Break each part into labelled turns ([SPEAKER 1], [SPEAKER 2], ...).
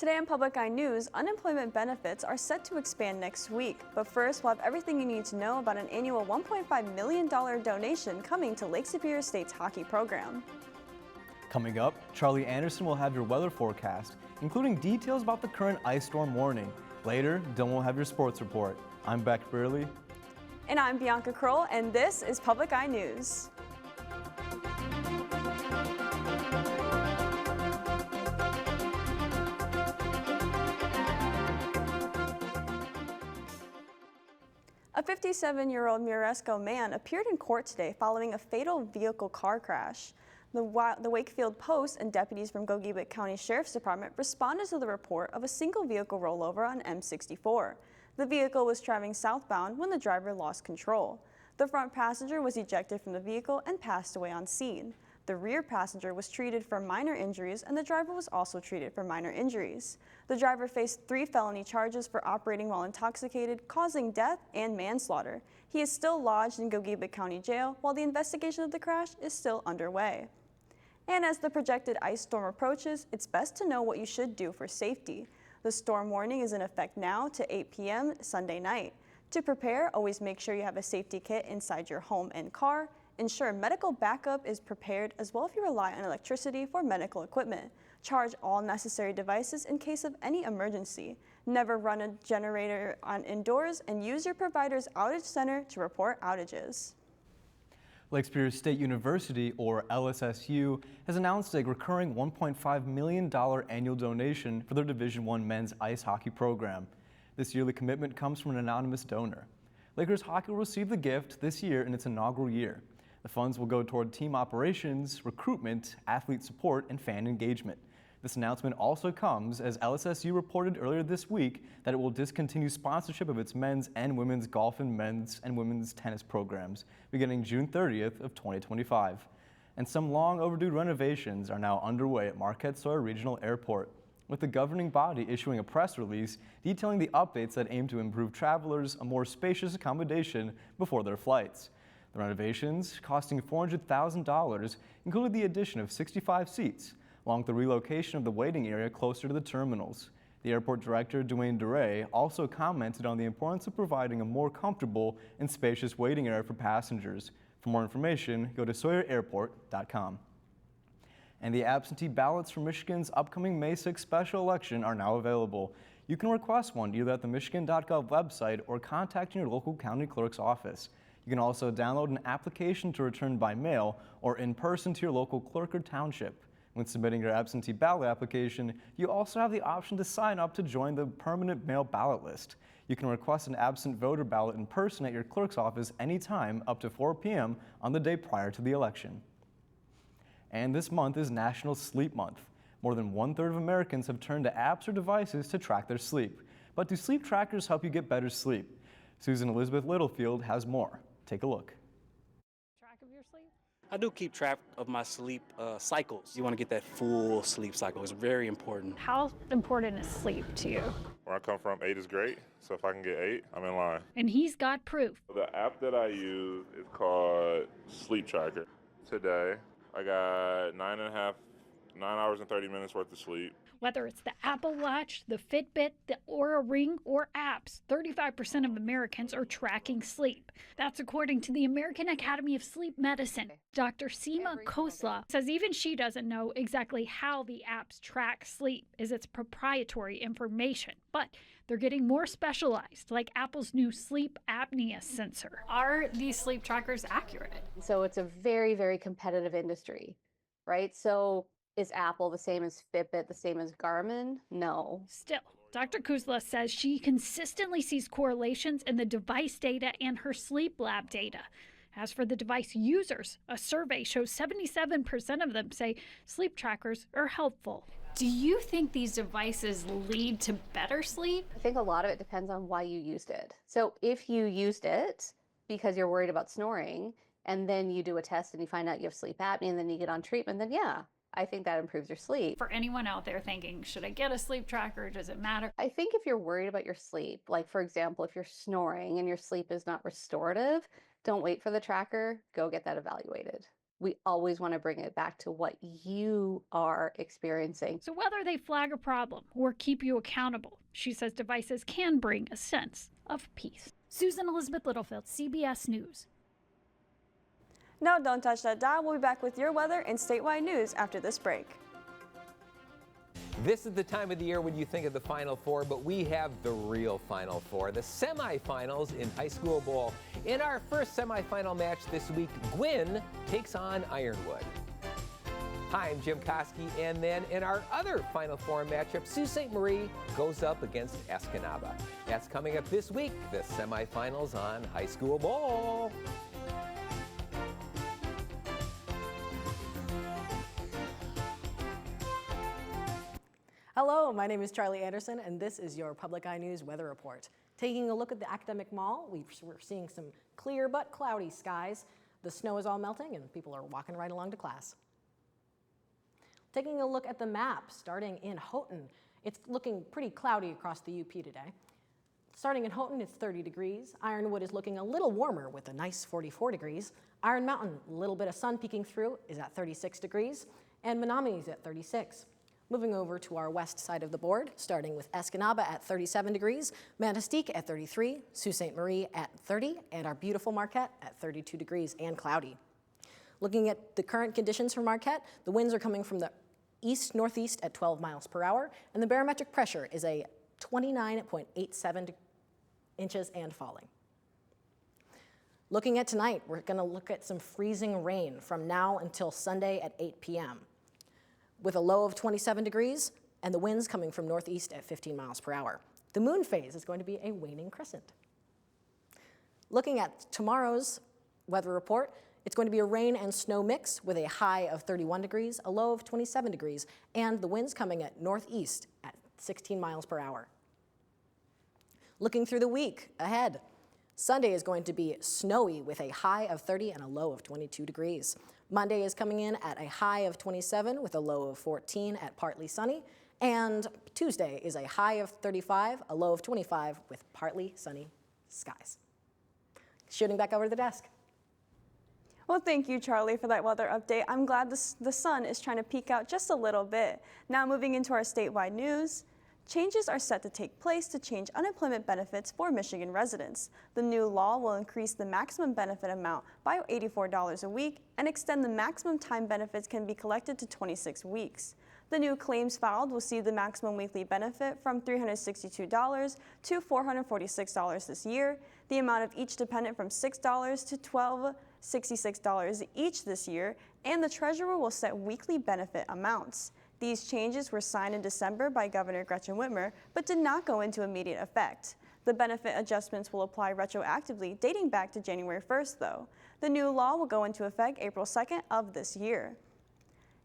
[SPEAKER 1] Today on Public Eye News, unemployment benefits are set to expand next week. But first, we'll have everything you need to know about an annual $1.5 million donation coming to Lake Superior State's hockey program.
[SPEAKER 2] Coming up, Charlie Anderson will have your weather forecast, including details about the current ice storm warning. Later, Dylan will have your sports report. I'm Beck Burley.
[SPEAKER 1] And I'm Bianca Kroll, and this is Public Eye News. A 57-year-old Mieresco man appeared in court today following a fatal vehicle car crash. The Wakefield Post and deputies from Gogebic County Sheriff's Department responded to the report of a single vehicle rollover on M64. The vehicle was traveling southbound when the driver lost control. The front passenger was ejected from the vehicle and passed away on scene. The rear passenger was treated for minor injuries, and the driver was also treated for minor injuries. The driver faced 3 felony charges for operating while intoxicated, causing death, and manslaughter. He is still lodged in Gogebic County Jail while the investigation of the crash is still underway. And as the projected ice storm approaches, it's best to know what you should do for safety. The storm warning is in effect now to 8 p.m. Sunday night. To prepare, always make sure you have a safety kit inside your home and car. Ensure medical backup is prepared, as well if you rely on electricity for medical equipment. Charge all necessary devices in case of any emergency. Never run a generator on indoors, and use your provider's outage center to report outages.
[SPEAKER 2] Lake Superior State University, or LSSU, has announced a recurring $1.5 million annual donation for their Division I men's ice hockey program. This yearly commitment comes from an anonymous donor. Lakers hockey will receive the gift this year in its inaugural year. The funds will go toward team operations, recruitment, athlete support, and fan engagement. This announcement also comes as LSSU reported earlier this week that it will discontinue sponsorship of its men's and women's golf and men's and women's tennis programs beginning June 30th of 2025. And some long overdue renovations are now underway at Marquette Sawyer Regional Airport, with the governing body issuing a press release detailing the updates that aim to improve travelers a more spacious accommodation before their flights. The renovations, costing $400,000, included the addition of 65 seats, along with the relocation of the waiting area closer to the terminals. The airport director, Dwayne DeRay, also commented on the importance of providing a more comfortable and spacious waiting area for passengers. For more information, go to sawyerairport.com. And the absentee ballots for Michigan's upcoming May 6th special election are now available. You can request one either at the michigan.gov website or contacting your local county clerk's office. You can also download an application to return by mail or in person to your local clerk or township. When submitting your absentee ballot application, you also have the option to sign up to join the permanent mail ballot list. You can request an absent voter ballot in person at your clerk's office anytime up to 4 p.m. on the day prior to the election. And this month is National Sleep Month. More than 1/3 of Americans have turned to apps or devices to track their sleep. But do sleep trackers help you get better sleep? Susan Elizabeth Littlefield has more. Take a look.
[SPEAKER 3] Track of your sleep? I do keep track of my sleep cycles. You want to get that full sleep cycle. It's very important.
[SPEAKER 4] How important is sleep to you?
[SPEAKER 5] Where I come from, 8 is great. So if I can get 8, I'm in line.
[SPEAKER 4] And he's got proof.
[SPEAKER 5] The app that I use is called Sleep Tracker. Today, I got 9 hours and 30 minutes worth of sleep.
[SPEAKER 4] Whether it's the Apple Watch, the Fitbit, the Oura Ring, or apps, 35% of Americans are tracking sleep. That's according to the American Academy of Sleep Medicine. Dr. Seema Khosla says even she doesn't know exactly how the apps track sleep, as it's proprietary information. But they're getting more specialized, like Apple's new sleep apnea sensor.
[SPEAKER 6] Are these sleep trackers accurate?
[SPEAKER 7] So it's a very, very competitive industry, right? So is Apple the same as Fitbit, the same as Garmin? No.
[SPEAKER 4] Still, Dr. Kuzla says she consistently sees correlations in the device data and her sleep lab data. As for the device users, a survey shows 77% of them say sleep trackers are helpful.
[SPEAKER 6] Do you think these devices lead to better sleep?
[SPEAKER 7] I think a lot of it depends on why you used it. So if you used it because you're worried about snoring, and then you do a test and you find out you have sleep apnea, and then you get on treatment, then yeah, I think that improves your sleep.
[SPEAKER 6] For anyone out there thinking, should I get a sleep tracker? Does it matter?
[SPEAKER 7] I think if you're worried about your sleep, like for example, if you're snoring and your sleep is not restorative, don't wait for the tracker, go get that evaluated. We always want to bring it back to what you are experiencing.
[SPEAKER 4] So whether they flag a problem or keep you accountable, she says devices can bring a sense of peace. Susan Elizabeth Littlefield, CBS News.
[SPEAKER 1] No, don't touch that dial. We'll be back with your weather and statewide news after this break.
[SPEAKER 8] This is the time of the year when you think of the Final Four, but we have the real Final Four, the semifinals in High School Bowl. In our first semifinal match this week, Gwynn takes on Ironwood. Hi, I'm Jim Koski, and then in our other Final Four matchup, Sault Ste. Marie goes up against Escanaba. That's coming up this week, the semifinals on High School Bowl.
[SPEAKER 9] Hello, my name is Charlie Anderson, and this is your Public Eye News Weather Report. Taking a look at the Academic Mall, we're seeing some clear but cloudy skies. The snow is all melting, and people are walking right along to class. Taking a look at the map, starting in Houghton, it's looking pretty cloudy across the UP today. Starting in Houghton, it's 30 degrees. Ironwood is looking a little warmer with a nice 44 degrees. Iron Mountain, a little bit of sun peeking through, is at 36 degrees. And Menominee is at 36. Moving over to our west side of the board, starting with Escanaba at 37 degrees, Manistee at 33, Sault Ste. Marie at 30, and our beautiful Marquette at 32 degrees and cloudy. Looking at the current conditions for Marquette, the winds are coming from the east-northeast at 12 miles per hour, and the barometric pressure is a 29.87 inches and falling. Looking at tonight, we're going to look at some freezing rain from now until Sunday at 8 p.m. with a low of 27 degrees and the winds coming from northeast at 15 miles per hour. The moon phase is going to be a waning crescent. Looking at tomorrow's weather report, it's going to be a rain and snow mix with a high of 31 degrees, a low of 27 degrees, and the winds coming at northeast at 16 miles per hour. Looking through the week ahead, Sunday is going to be snowy with a high of 30 and a low of 22 degrees. Monday is coming in at a high of 27 with a low of 14 at partly sunny. And Tuesday is a high of 35, a low of 25 with partly sunny skies. Shooting back over to the desk.
[SPEAKER 1] Well, thank you, Charlie, for that weather update. I'm glad the sun is trying to peek out just a little bit. Now moving into our statewide news. Changes are set to take place to change unemployment benefits for Michigan residents. The new law will increase the maximum benefit amount by $84 a week and extend the maximum time benefits can be collected to 26 weeks. The new claims filed will see the maximum weekly benefit from $362 to $446 this year, the amount of each dependent from $6 to $1,266 each this year, and the treasurer will set weekly benefit amounts. These changes were signed in December by Governor Gretchen Whitmer, but did not go into immediate effect. The benefit adjustments will apply retroactively, dating back to January 1st, though. The new law will go into effect April 2nd of this year.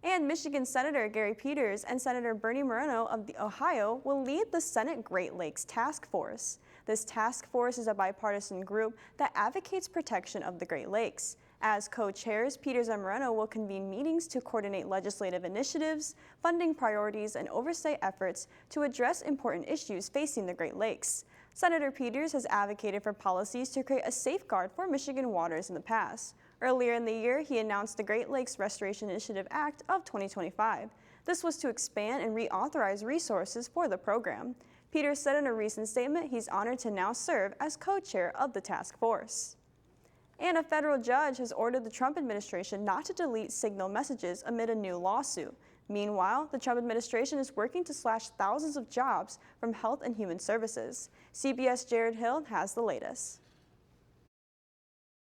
[SPEAKER 1] And Michigan Senator Gary Peters and Senator Bernie Moreno of Ohio will lead the Senate Great Lakes Task Force. This task force is a bipartisan group that advocates protection of the Great Lakes. As co-chairs, Peters and Moreno will convene meetings to coordinate legislative initiatives, funding priorities, and oversight efforts to address important issues facing the Great Lakes. Senator Peters has advocated for policies to create a safeguard for Michigan waters in the past. Earlier in the year, he announced the Great Lakes Restoration Initiative Act of 2025. This was to expand and reauthorize resources for the program. Peters said in a recent statement he's honored to now serve as co-chair of the task force. And a federal judge has ordered the Trump administration not to delete Signal messages amid a new lawsuit. Meanwhile, the Trump administration is working to slash thousands of jobs from Health and Human Services. CBS Jared Hill has the latest.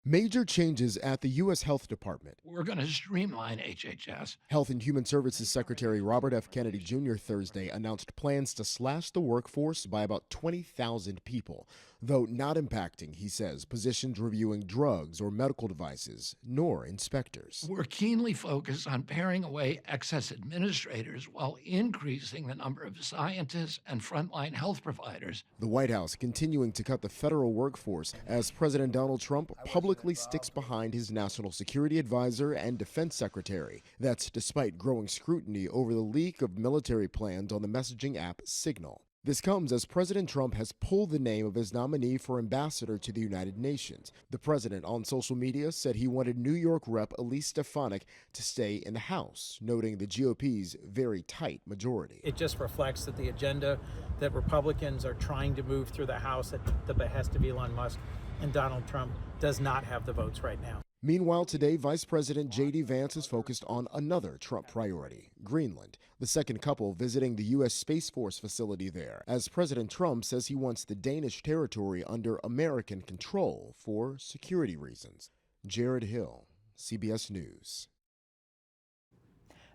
[SPEAKER 10] Major changes at the U.S. Health Department.
[SPEAKER 11] We're going to streamline HHS.
[SPEAKER 10] Health and Human Services Secretary Robert F. Kennedy Jr. Thursday announced plans to slash the workforce by about 20,000 people, though not impacting, he says, positions reviewing drugs or medical devices, nor inspectors.
[SPEAKER 11] We're keenly focused on paring away excess administrators while increasing the number of scientists and frontline health providers.
[SPEAKER 10] The White House continuing to cut the federal workforce as President Donald Trump publicly sticks behind his national security advisor and defense secretary. That's despite growing scrutiny over the leak of military plans on the messaging app Signal. This comes as President Trump has pulled the name of his nominee for ambassador to the United Nations. The president on social media said he wanted New York Rep. Elise Stefanik to stay in the House, noting the GOP's very tight majority.
[SPEAKER 12] It just reflects that the agenda that Republicans are trying to move through the House at the behest of Elon Musk and Donald Trump does not have the votes right now.
[SPEAKER 10] Meanwhile, today, Vice President J.D. Vance is focused on another Trump priority, Greenland, the second couple visiting the U.S. Space Force facility there, as President Trump says he wants the Danish territory under American control for security reasons. Jared Hill, CBS News.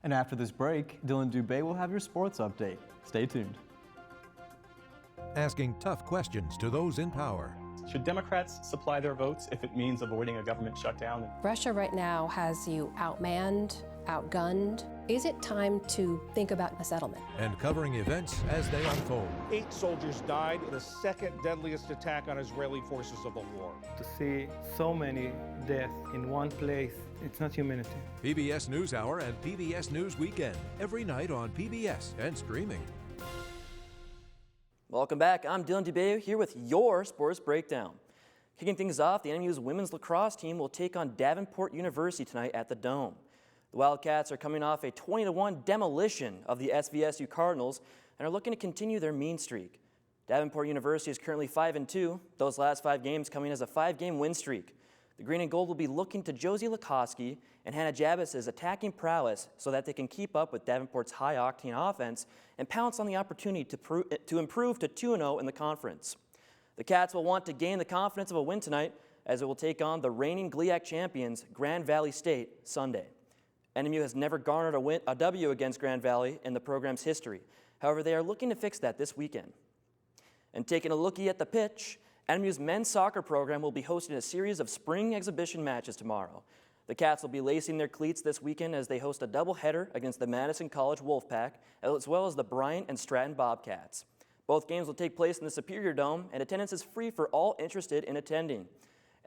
[SPEAKER 2] And after this break, Dylan Dubé will have your sports update. Stay tuned.
[SPEAKER 13] Asking tough questions to those in power.
[SPEAKER 14] Should Democrats supply their votes if it means avoiding a government shutdown?
[SPEAKER 15] Russia right now has you outmanned, outgunned. Is it time to think about a settlement?
[SPEAKER 13] And covering events as they unfold.
[SPEAKER 16] 8 soldiers died in the second deadliest attack on Israeli forces of the war.
[SPEAKER 17] To see so many deaths in one place, it's not humanity.
[SPEAKER 13] PBS NewsHour and PBS News Weekend, every night on PBS and streaming.
[SPEAKER 18] Welcome back. I'm Dylan Dubé here with your Sports Breakdown. Kicking things off, the NMU's women's lacrosse team will take on Davenport University tonight at the Dome. The Wildcats are coming off a 20-1 demolition of the SVSU Cardinals and are looking to continue their mean streak. Davenport University is currently 5-2, those last 5 games coming as a 5-game win streak. The Green and Gold will be looking to Josie Lakoski and Hannah Jabas' attacking prowess so that they can keep up with Davenport's high-octane offense and pounce on the opportunity to improve to 2-0 in the conference. The Cats will want to gain the confidence of a win tonight as it will take on the reigning GLIAC champions, Grand Valley State, Sunday. NMU has never garnered a W against Grand Valley in the program's history. However, they are looking to fix that this weekend. And taking a lookie at the pitch, NMU's men's soccer program will be hosting a series of spring exhibition matches tomorrow. The Cats will be lacing their cleats this weekend as they host a doubleheader against the Madison College Wolfpack, as well as the Bryant and Stratton Bobcats. Both games will take place in the Superior Dome, and attendance is free for all interested in attending.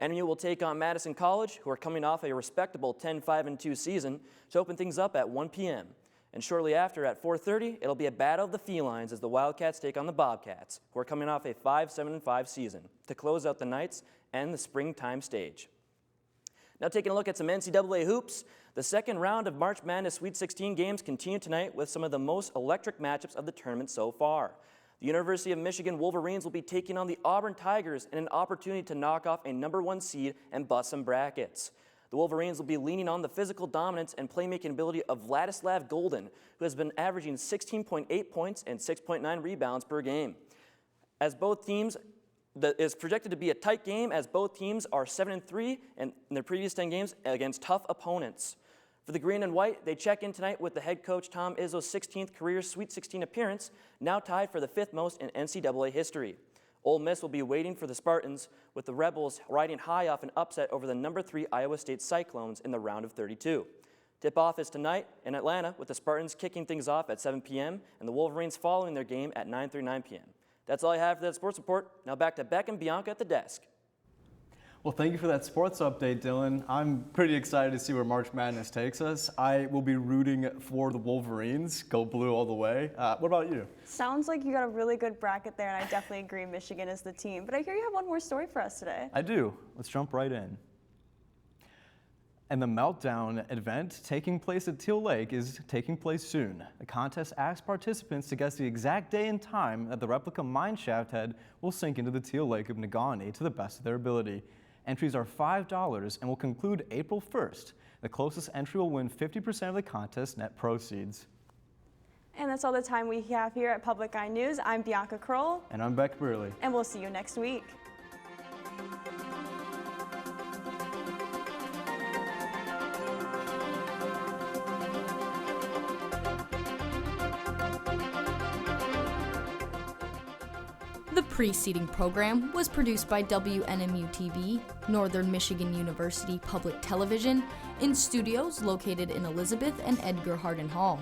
[SPEAKER 18] NMU will take on Madison College, who are coming off a respectable 10-5-2 season, to open things up at 1 p.m. And shortly after, at 4:30, it'll be a battle of the felines as the Wildcats take on the Bobcats, who are coming off a 5-7-5 season, to close out the Knights and the springtime stage. Now taking a look at some NCAA hoops, the second round of March Madness Sweet 16 games continue tonight with some of the most electric matchups of the tournament so far. The University of Michigan Wolverines will be taking on the Auburn Tigers in an opportunity to knock off a #1 seed and bust some brackets. The Wolverines will be leaning on the physical dominance and playmaking ability of Vladislav Golden, who has been averaging 16.8 points and 6.9 rebounds per game. As both teams, is projected to be a tight game as both teams are 7-3 in their previous 10 games against tough opponents. For the Green and White, they check in tonight with the head coach Tom Izzo's 16th career Sweet 16 appearance, now tied for the 5th most in NCAA history. Ole Miss will be waiting for the Spartans, with the Rebels riding high off an upset over the 3 Iowa State Cyclones in the round of 32. Tip-off is tonight in Atlanta, with the Spartans kicking things off at 7 p.m. and the Wolverines following their game at 9 p.m. That's all I have for that sports report. Now back to Beck and Bianca at the desk.
[SPEAKER 2] Well, thank you for that sports update, Dylan. I'm pretty excited to see where March Madness takes us. I will be rooting for the Wolverines. Go blue all the way. What about you?
[SPEAKER 1] Sounds like you got a really good bracket there, and I definitely agree Michigan is the team. But I hear you have one more story for us today.
[SPEAKER 2] I do. Let's jump right in. And the Meltdown event taking place at Teal Lake is taking place soon. The contest asks participants to guess the exact day and time that the replica mine shaft head will sink into the Teal Lake of Negaunee to the best of their ability. Entries are $5 and will conclude April 1st. The closest entry will win 50% of the contest net proceeds.
[SPEAKER 1] And that's all the time we have here at Public Eye News. I'm Bianca Kroll.
[SPEAKER 2] And I'm Beck Burley.
[SPEAKER 1] And we'll see you next week.
[SPEAKER 19] The preceding program was produced by WNMU-TV, Northern Michigan University Public Television, in studios located in Elizabeth and Edgar Hardin Hall.